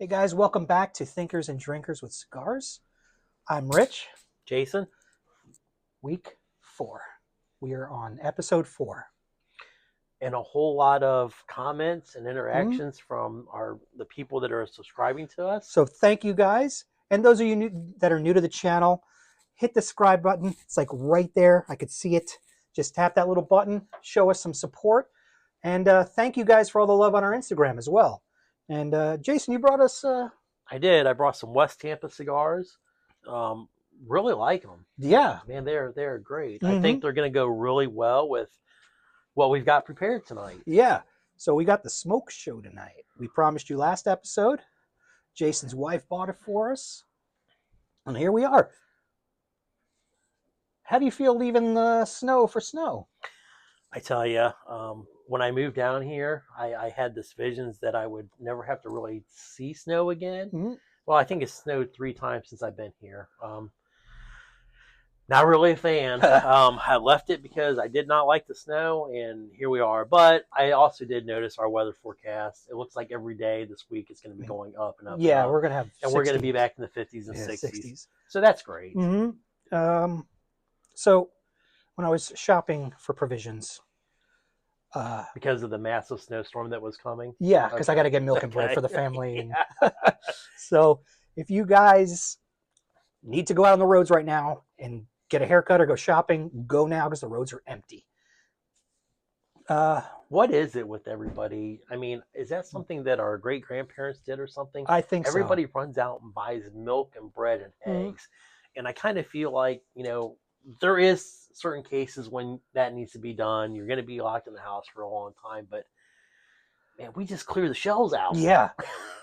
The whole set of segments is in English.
Hey guys, welcome back to Thinkers and Drinkers with Cigars. I'm Rich. Jason, Week 4. We are on episode 4. and a whole lot of comments and interactions from the people that are subscribing to us. So thank you guys. And those of you that are new to the channel, hit the subscribe button. It's like right there. I could see it. Just tap that little button. Show us some support. And thank you guys for all the love on our Instagram as well. And Jason, you brought us... I did. I brought some West Tampa cigars. Really like them. Yeah. Man, they're great. I think they're going to go really well with what we've got prepared tonight. Yeah. So we got the smoke show tonight. We promised you last episode. Jason's wife bought it for us. And here we are. How do you feel leaving the snow for snow? I tell you, when I moved down here, I had this visions that I would never have to really see snow again. Mm-hmm. Well, I think it's snowed 3 times since I've been here. Not really a fan. I left it because I did not like the snow, and here we are. But I also did notice our weather forecast. It looks like every day this week it's going to be going up and up. Yeah, and up. we're going to have and 60s. we're going to be back in the 50s and 60s. 60s. So that's great. Mm-hmm. So when I was shopping for provisions, because of the massive snowstorm that was coming. Yeah, because I got to get milk and bread for the family. Yeah. So if you guys need to go out on the roads right now and get a haircut or go shopping, go now because the roads are empty. What is it with everybody? I mean, is that something that our great-grandparents did or something? I think everybody runs out and buys milk and bread and eggs. And I kind of feel like, there is certain cases when that needs to be done. You're going to be locked in the house for a long time, but man, we just clear the shelves out. Yeah.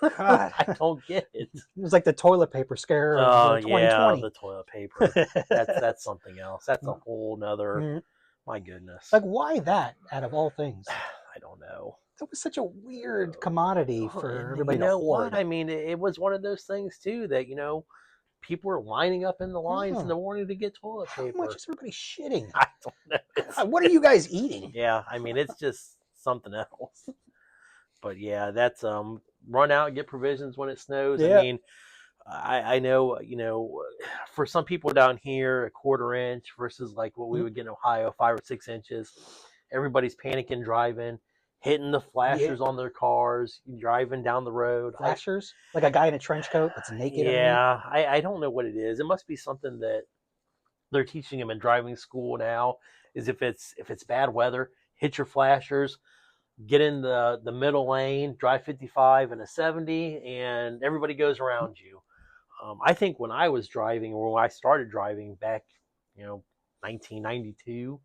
God. I don't get it. It was like the toilet paper scare of 2020. Yeah, the toilet paper. That's something else. That's a whole nother, my goodness. Like, why that out of all things? I don't know. It was such a weird commodity for everybody to hoard. What? I mean, it was one of those things, too, that, people were lining up in the lines in the morning to get toilet paper. How much is everybody shitting? I don't know. God, what are you guys eating? Yeah, I mean, it's just something else. But yeah, that's run out and get provisions when it snows. Yeah. I mean, I know, for some people down here, 1/4 inch versus like what we would get in Ohio, 5 or 6 inches. Everybody's panicking, driving, hitting the flashers on their cars, driving down the road. Flashers? Like a guy in a trench coat that's naked? Yeah, I don't know what it is. It must be something that they're teaching them in driving school now, is if it's bad weather, hit your flashers, get in the middle lane, drive 55 and a 70, and everybody goes around you. I think when I was driving, or when I started driving back, 1992,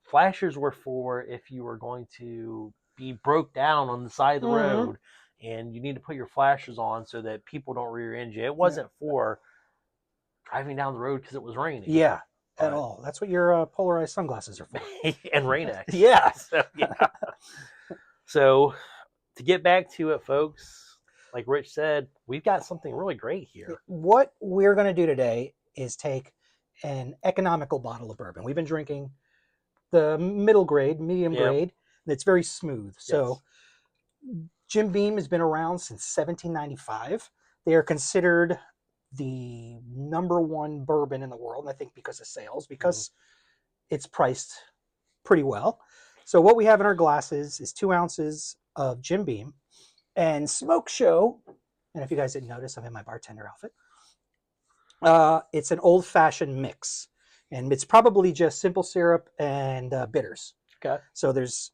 flashers were for if you were going to be broke down on the side of the road and you need to put your flashers on so that people don't rear end you. It wasn't for driving down the road because it was raining. Yeah, at all. That's what your polarized sunglasses are for. And Rain-X. Yeah. So to get back to it, folks, like Rich said, we've got something really great here. What we're going to do today is take an economical bottle of bourbon. We've been drinking the middle grade, medium grade, and it's very smooth. Yes. So Jim Beam has been around since 1795. They are considered the #1 bourbon in the world, and I think because of sales, because it's priced pretty well. So what we have in our glasses is 2 ounces of Jim Beam and Smoke Show. And if you guys didn't notice, I'm in my bartender outfit. It's an old-fashioned mix. And it's probably just simple syrup and bitters. Okay. So there's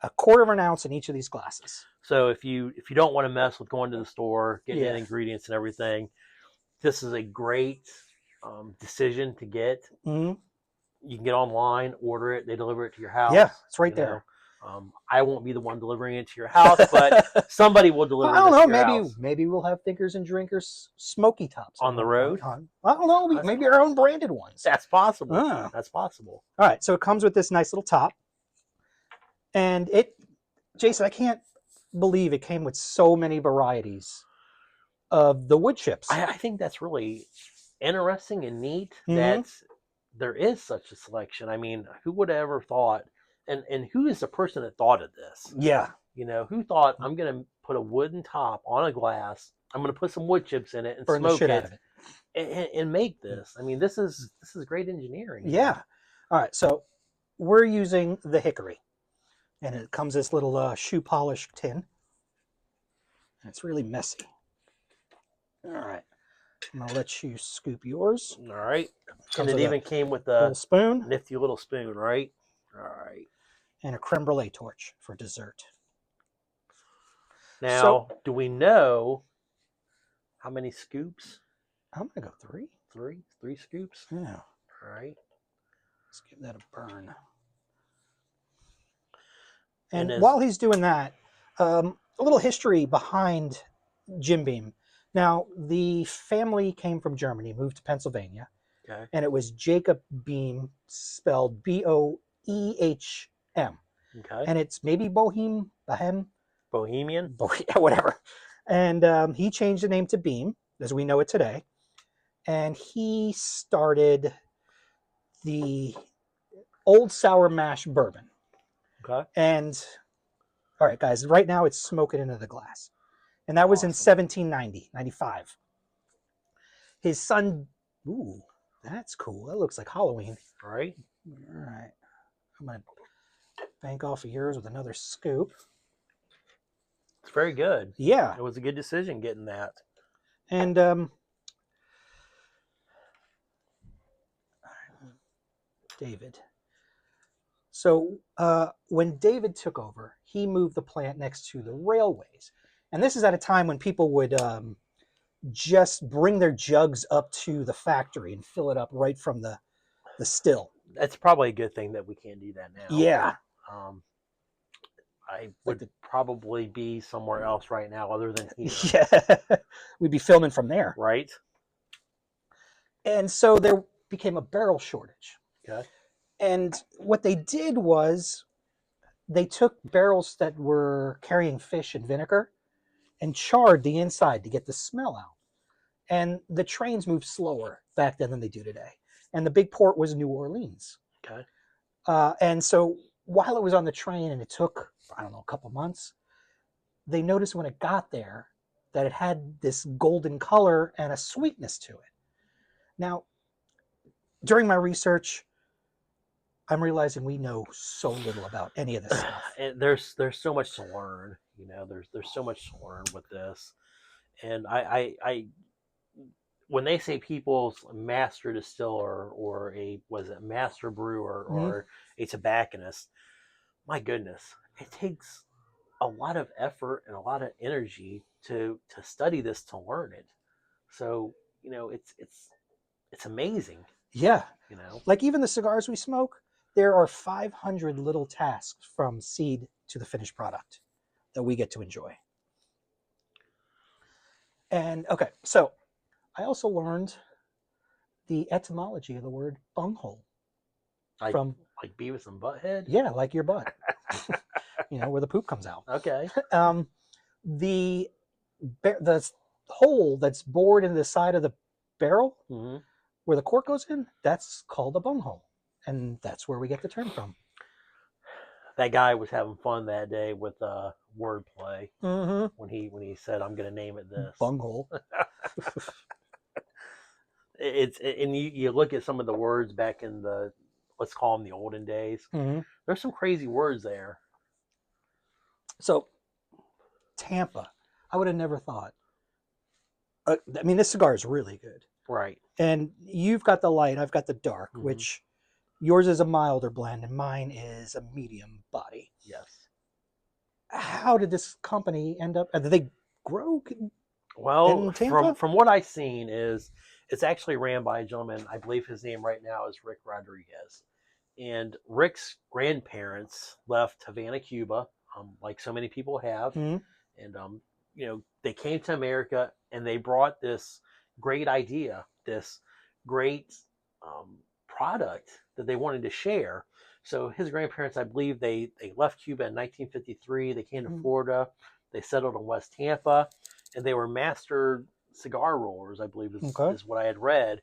1/4 ounce in each of these glasses. So if you don't want to mess with going to the store, getting in ingredients and everything, this is a great decision to get. You can get online, order it, they deliver it to your house. Yeah, it's right there. I won't be the one delivering it to your house, but somebody will deliver it to your house. Maybe we'll have Thinkers and Drinkers smoky tops on the road. I don't know. Maybe our own branded ones. That's possible. That's possible. All right. So it comes with this nice little top. And Jason, I can't believe it came with so many varieties of the wood chips. I think that's really interesting and neat that there is such a selection. I mean, who would have ever thought? And who is the person that thought of this? Yeah. You know, who thought I'm going to put a wooden top on a glass? I'm going to put some wood chips in it and Burn the smoke shit out it of it. and make this. I mean, this is great engineering. Yeah. All right. So we're using the hickory, and it comes this little shoe polish tin. And it's really messy. All right. I'm gonna let you scoop yours. All right. And Comes it with even came with a little spoon nifty little spoon, right? All right. and a creme brulee torch for dessert. Now, do we know how many scoops? I'm gonna go 3. Three scoops. Yeah. All right. Let's give that a burn. And And while he's doing that, a little history behind Jim Beam. Now, the family came from Germany, moved to Pennsylvania, okay. and it was Jacob Beam, spelled Boehm. Okay. And it's maybe Bohemian, whatever. And he changed the name to Beam, as we know it today. And he started the Old Sour Mash Bourbon. Okay. And, all right, guys, right now it's smoking into the glass. And that was in 1795. His son, ooh, that's cool. That looks like Halloween. Right. All right. I'm going to bank off of yours with another scoop. It's very good. Yeah. It was a good decision getting that. And David. So when David took over, he moved the plant next to the railways. And this is at a time when people would just bring their jugs up to the factory and fill it up right from the still. That's probably a good thing that we can't do that now. Yeah. I would probably be somewhere else right now other than here. Yeah. We'd be filming from there. Right. And so there became a barrel shortage. Okay. And what they did was they took barrels that were carrying fish and vinegar and charred the inside to get the smell out. And the trains moved slower back then than they do today. And the big port was New Orleans. Okay. And so while it was on the train and it took, I don't know, a couple months, they noticed when it got there that it had this golden color and a sweetness to it. Now, during my research, I'm realizing we know so little about any of this stuff. And there's so much to learn. You know, there's so much to learn with this. And I when they say people's master distiller or a master brewer or a tobacconist, my goodness, it takes a lot of effort and a lot of energy to study this, to learn it. So, you know, it's amazing. Yeah. You know, like even the cigars we smoke, there are 500 little tasks from seed to the finished product that we get to enjoy. And okay, so I also learned the etymology of the word bunghole. from like Beavis and Butthead? Yeah, like your butt. You know, where the poop comes out. Okay. The hole that's bored into the side of the barrel, where the cork goes in, that's called a bunghole. And that's where we get the term from. That guy was having fun that day with wordplay when he said, "I'm going to name it this bunghole." And you look at some of the words back in the, let's call them the olden days. There's some crazy words there. So Tampa, I would have never thought. I mean, this cigar is really good, right? And you've got the light, I've got the dark, which yours is a milder blend and mine is a medium body. Yes. How did this company end up? Did they grow? Well, in Tampa? From what I've seen is it's actually ran by a gentleman. I believe his name right now is Rick Rodriguez, and Rick's grandparents left Havana, Cuba, like so many people have, and you know, they came to America and they brought this great idea, this great product that they wanted to share. So his grandparents, I believe, they left Cuba in 1953. They came to Florida. They settled in West Tampa, and they were master cigar rollers, I believe is what I had read.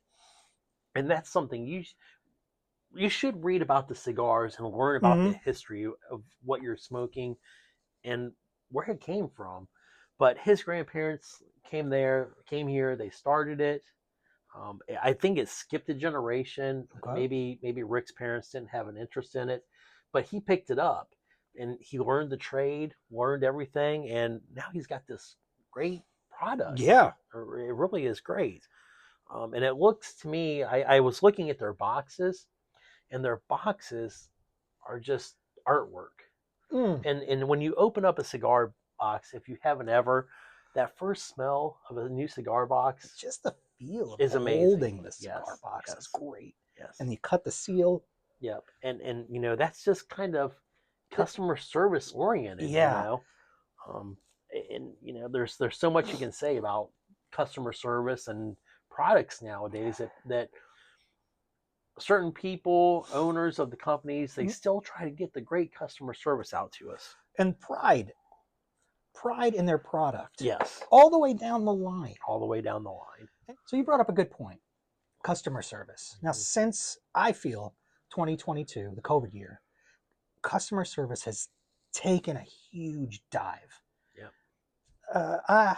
And that's something you should read about the cigars and learn about the history of what you're smoking. and where it came from. But his grandparents came here, they started it. I think it skipped a generation. Okay. Maybe Rick's parents didn't have an interest in it, but he picked it up and he learned the trade, learned everything, and now he's got this great product. Yeah. It really is great. And it looks to me, I was looking at their boxes, and their boxes are just artwork. Mm. And when you open up a cigar box, if you haven't ever, that first smell of a new cigar box Just the feel of is amazing. holding the cigar box is great. Yes. And you cut the seal. Yep. And you know, that's just kind of customer service oriented. Yeah. You know, and you know, there's so much you can say about customer service and products nowadays that certain people, owners of the companies, they still try to get the great customer service out to us. And pride in their product. Yes. All the way down the line. All the way down the line. So you brought up a good point. Customer service. Now, since I feel 2022, the COVID year, customer service has taken a huge dive. Yep.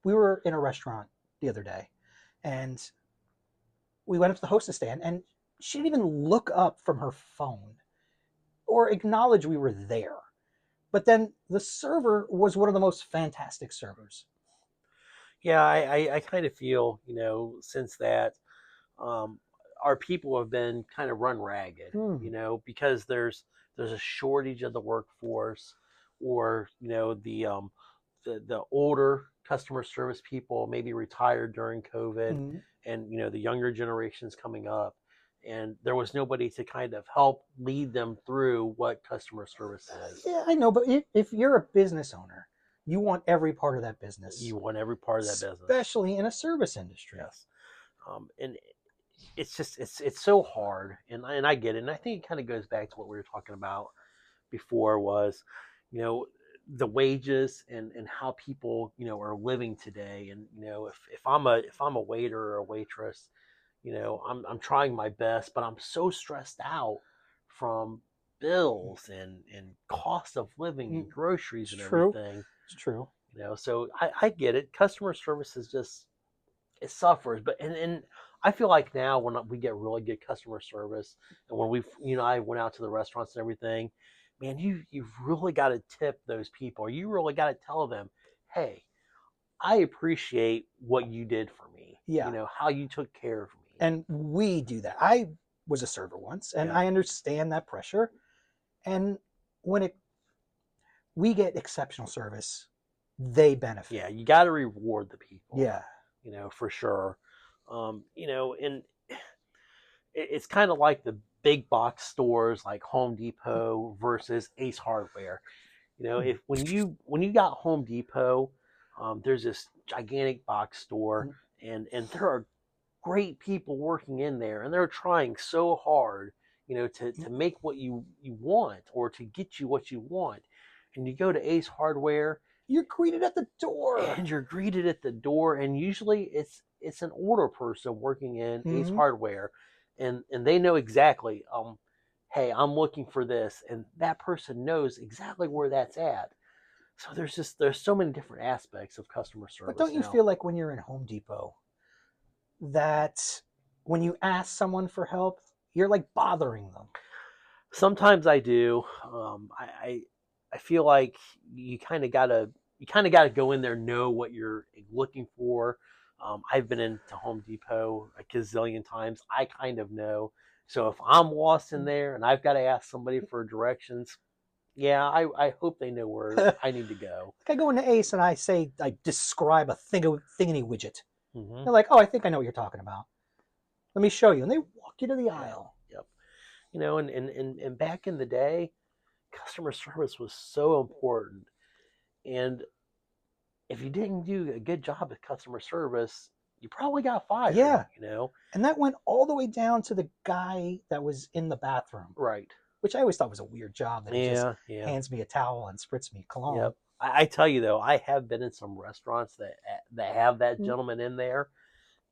We were in a restaurant the other day, and we went up to the hostess stand, and she didn't even look up from her phone or acknowledge we were there. But then the server was one of the most fantastic servers. Yeah, I kind of feel, you know, since that our people have been kind of run ragged, you know, because there's a shortage of the workforce, or you know, the older customer service people maybe retired during COVID, and you know, the younger generations coming up, and there was nobody to kind of help lead them through what customer service is. Yeah, I know, but if you're a business owner, you want every part of that business. You want every part of that business, especially in a service industry. Yes, and it's just it's so hard, and I get it, and I think it kind of goes back to what we were talking about before, was, you know, the wages and how people, you know, are living today. And you know, if I'm a waiter or a waitress, you know, I'm trying my best, but I'm so stressed out from bills and cost of living and groceries and everything. It's true. You know, so I get it. Customer service is just, it suffers, but and I feel like now when we get really good customer service, and when I went out to the restaurants and everything, man, you've really got to tip those people. You really got to tell them, hey, I appreciate what you did for me. Yeah. You know, how you took care of me. And we do that. I was a server once, and I understand that pressure. And when we get exceptional service, they benefit. Yeah, you got to reward the people. Yeah. You know, for sure. You know, and it's kind of like the big box stores like Home Depot versus Ace Hardware. You know, when you got Home Depot, there's this gigantic box store, and there are great people working in there, and they're trying so hard, you know, to make what you want, or to get you what you want. And you go to Ace Hardware, you're greeted at the door. And usually it's an older person working in Ace Hardware, and they know exactly, hey, I'm looking for this, and that person knows exactly where that's at. So there's so many different aspects of customer service. But don't you feel like when you're in Home Depot, that when you ask someone for help, you're like bothering them? Sometimes I do. I feel like you kind of gotta go in there, know what you're looking for. I've been into Home Depot a gazillion times. I kind of know. So if I'm lost in there and I've got to ask somebody for directions, yeah, I hope they know where I need to go. Like I go into Ace and I describe a thingy widget. They're like, oh, I think I know what you're talking about. Let me show you. And they walk you to the aisle. Yep. You know, and back in the day, customer service was so important. And if you didn't do a good job at customer service, you probably got fired. Yeah. You know? And that went all the way down to the guy that was in the bathroom. Right. Which I always thought was a weird job, that he just hands me a towel and spritz me cologne. Yep. I tell you though, I have been in some restaurants that have that gentleman in there,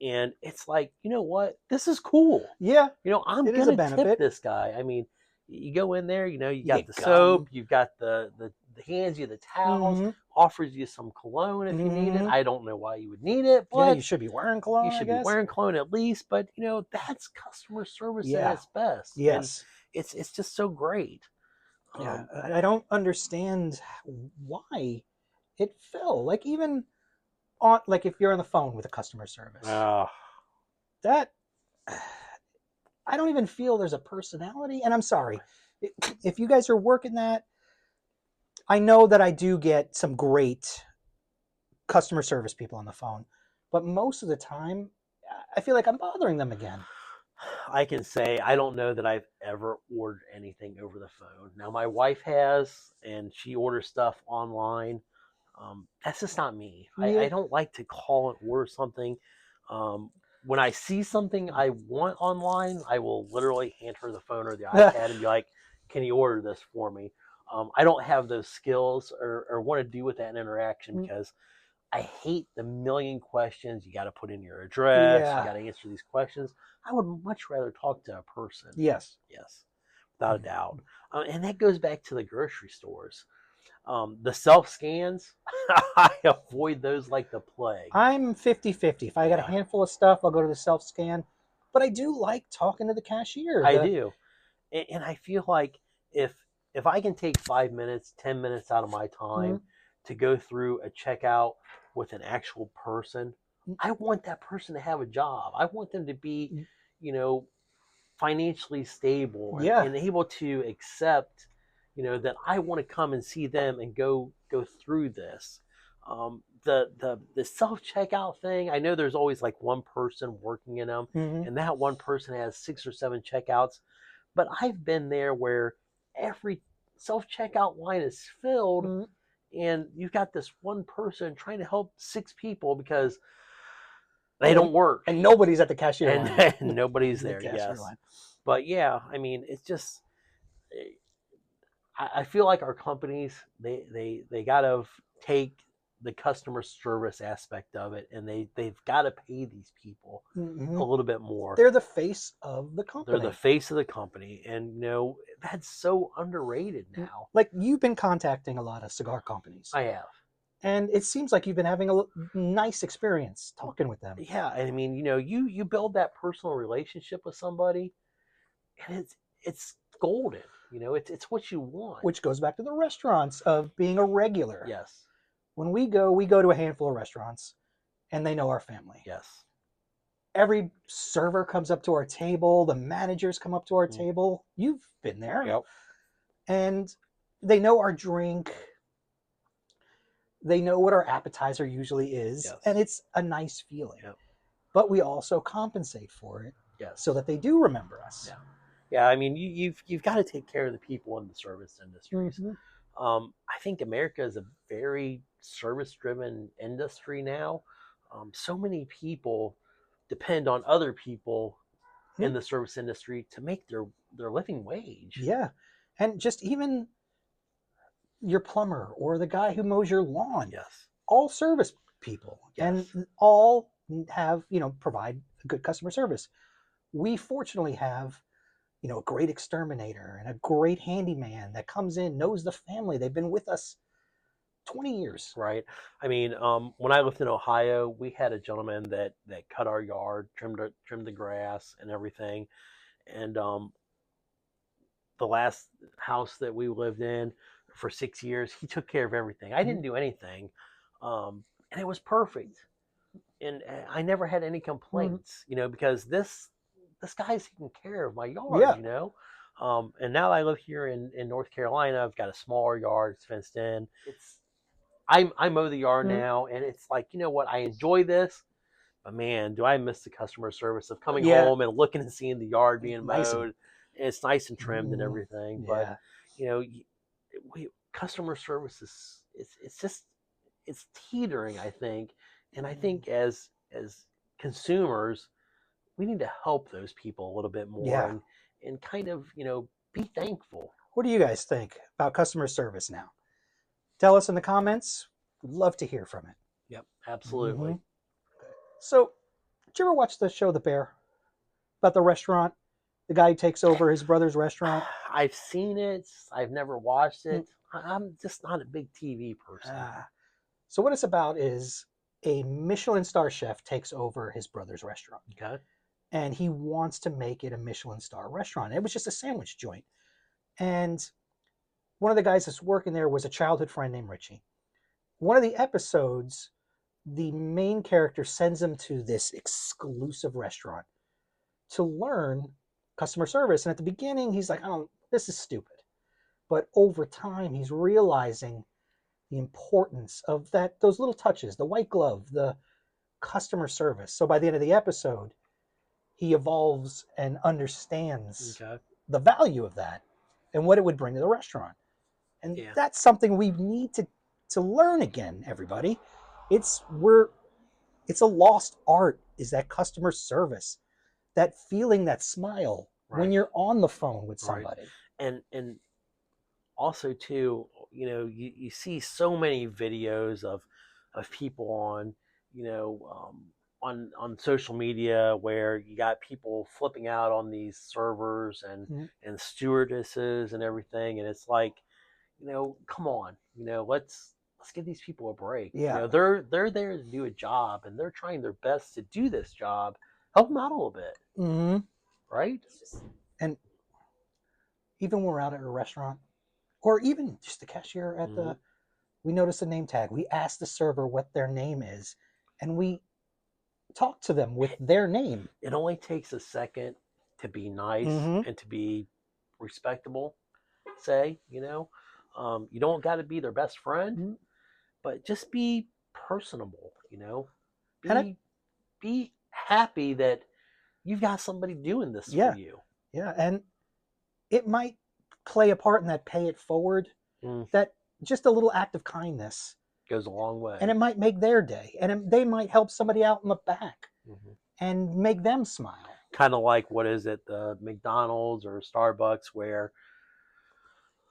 and it's like, you know what? This is cool. Yeah. You know, I'm gonna tip this guy. I mean, you go in there, you know, you got the soap, you've got the hands you the towels, Mm-hmm. offers you some cologne if you need it. Mm-hmm. I don't know why you would need it, Yeah, but you should be wearing you cologne, I should be guess. wearing cologne at least. But that's customer service at Yeah. its best, and Yes. it's just so great. Yeah. Um, I don't understand why it fell. Like even on, like if you're on the phone with a customer service, uh, that I don't even feel there's a personality. And I'm sorry if you guys are working that. I know that I do get some great customer service people on the phone, but most of the time, I feel like I'm bothering them again. I can say I don't know that I've ever ordered anything over the phone. Now my wife has, and she orders stuff online. That's just not me. Yeah. I don't like to call and order something. Um, when I see something I want online, I will literally hand her the phone or the iPad and be like, "Can you order this for me?" I don't have those skills or want to do with that interaction because I hate the million questions. You got to put in your address. You Yeah. got to answer these questions. I would much rather talk to a person. Yes. Yes, without a doubt. And that goes back to the grocery stores. The self scans, I avoid those like the plague. I'm 50-50. If I got a Yeah, handful of stuff, I'll go to the self scan. But I do like talking to the cashier. I do, and I feel like if I can take 5 minutes, 10 minutes out of my time to go through a checkout with an actual person, I want that person to have a job. I want them to be, you know, financially stable Yeah. and able to accept, that I want to come and see them and go through this. The self checkout thing, I know there's always like one person working in them, Mm-hmm. and that one person has 6 or 7 checkouts. But I've been there where every self checkout line is filled, Mm-hmm. and you've got this one person trying to help 6 people because they don't work, And nobody's at the cashier and, line. and nobody's The there. cashier Yes, line. but yeah, I mean, it's just I feel like our companies they gotta take the customer service aspect of it, and they've got to pay these people Mm-hmm. a little bit more. They're the face of the They're company. the face of the company, and that's so underrated now. Like you've been contacting a lot of cigar companies, I have. and it seems like you've been having a nice experience talking with them. Yeah, I mean, you build that personal relationship with somebody, and it's golden. It's what you want. Which goes back to the restaurants of being a regular. Yes. When we go to a handful of restaurants, and they know our family. Yes. Every server comes up to our table. The managers come up to our table. You've been there. Yep. And they know our drink. They know what our appetizer usually is. Yes. And it's a nice feeling. Yep. But we also compensate for it. Yes. So that they do remember us. Yeah. Yeah, I mean, you've got to take care of the people in the service industries. Mm-hmm. I think America is a very service-driven industry now. So many people depend on other people in the service industry to make their living wage. Yeah, and just even your plumber or the guy who mows your lawn. Yes. All service people, Yes. and all have provide good customer service. We fortunately have a great exterminator and a great handyman that comes in, knows the family. They've been with us 20 years. Right. I mean, when I lived in Ohio, we had a gentleman that cut our yard, trimmed the grass and everything. And the last house that we lived in for 6 years, he took care of everything. I didn't do anything, and it was perfect. And I never had any complaints, because this guy's taking care of my yard, and now I live here in North Carolina. I've got a smaller yard. It's fenced in. I mow the yard now, and it's like, you know what? I enjoy this, but man, do I miss the customer service of coming home and looking and seeing the yard being mowed. And it's nice and trimmed and everything. But customer service is it's teetering, I think, and I think as consumers, we need to help those people a little bit more and kind of be thankful. What do you guys think about customer service now? Tell us in the comments. We'd love to hear from it. Yep, absolutely. So, did you ever watch the show The Bear about the restaurant The guy who takes over his brother's restaurant. I've seen it. I've never watched it. I'm just not a big TV person. So what it's about is a Michelin star chef takes over his brother's restaurant. Okay. And he wants to make it a Michelin star restaurant. It was just a sandwich joint. And one of the guys that's working there was a childhood friend named Richie. One of the episodes, the main character sends him to this exclusive restaurant to learn customer service. And at the beginning, he's like, oh, this is stupid. But over time, he's realizing the importance of those little touches, the white glove, the customer service. So by the end of the episode, he evolves and understands the value of that and what it would bring to the restaurant. And that's something we need to learn again, everybody. It's a lost art, is that customer service, that feeling, that smile when you're on the phone with somebody. And also too, you see so many videos of people on, on social media where you got people flipping out on these servers and stewardesses and everything, and it's like, come on, let's give these people a break. They're there to do a job, and they're trying their best to do this job. Help them out a little bit, right? And even when we're out at a restaurant, or even just the cashier at we notice a name tag. We ask the server what their name is, and we talk to them with their name. It only takes a second to be nice and to be respectable. Say, you don't got to be their best friend, but just be personable. Be happy that you've got somebody doing this for you. Yeah, and it might play a part in that pay it forward. That just a little act of kindness goes a long way, and it might make their day, and they might help somebody out in the back and make them smile. Kind of like, what is it, the McDonald's or Starbucks, where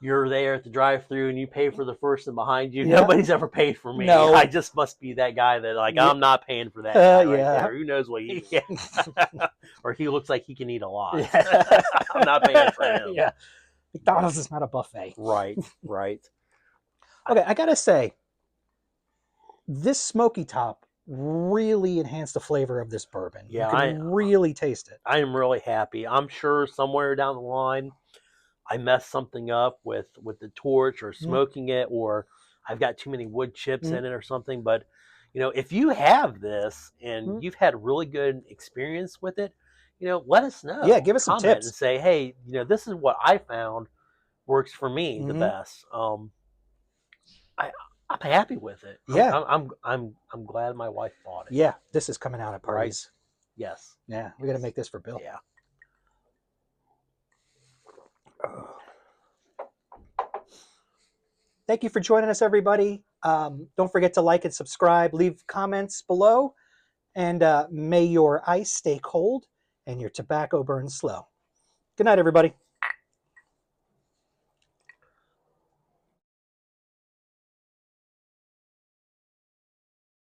you're there at the drive-thru and you pay for the person behind you. Nobody's ever paid for me. No. I just must be that guy that, like, I'm not paying for that guy right there. Who knows what he or he looks like he can eat a lot. I'm not paying for him. McDonald's is not a buffet. Right. Okay, I gotta say, this smoky top really enhanced the flavor of this bourbon. You can really taste it. I am really happy. I'm sure somewhere down the line I messed something up with the torch or smoking it, or I've got too many wood chips in it or something. But, if you have this and you've had a really good experience with it, let us know. Yeah, give us some tips and say, hey, this is what I found works for me the best. I'm happy with it. Yeah, I'm glad my wife bought it. Yeah, this is coming out at parties. Right? Yes. Yeah, we got to make this for Bill. Yeah. Thank you for joining us, everybody. Don't forget to like and subscribe. Leave comments below. And may your ice stay cold and your tobacco burn slow. Good night, everybody.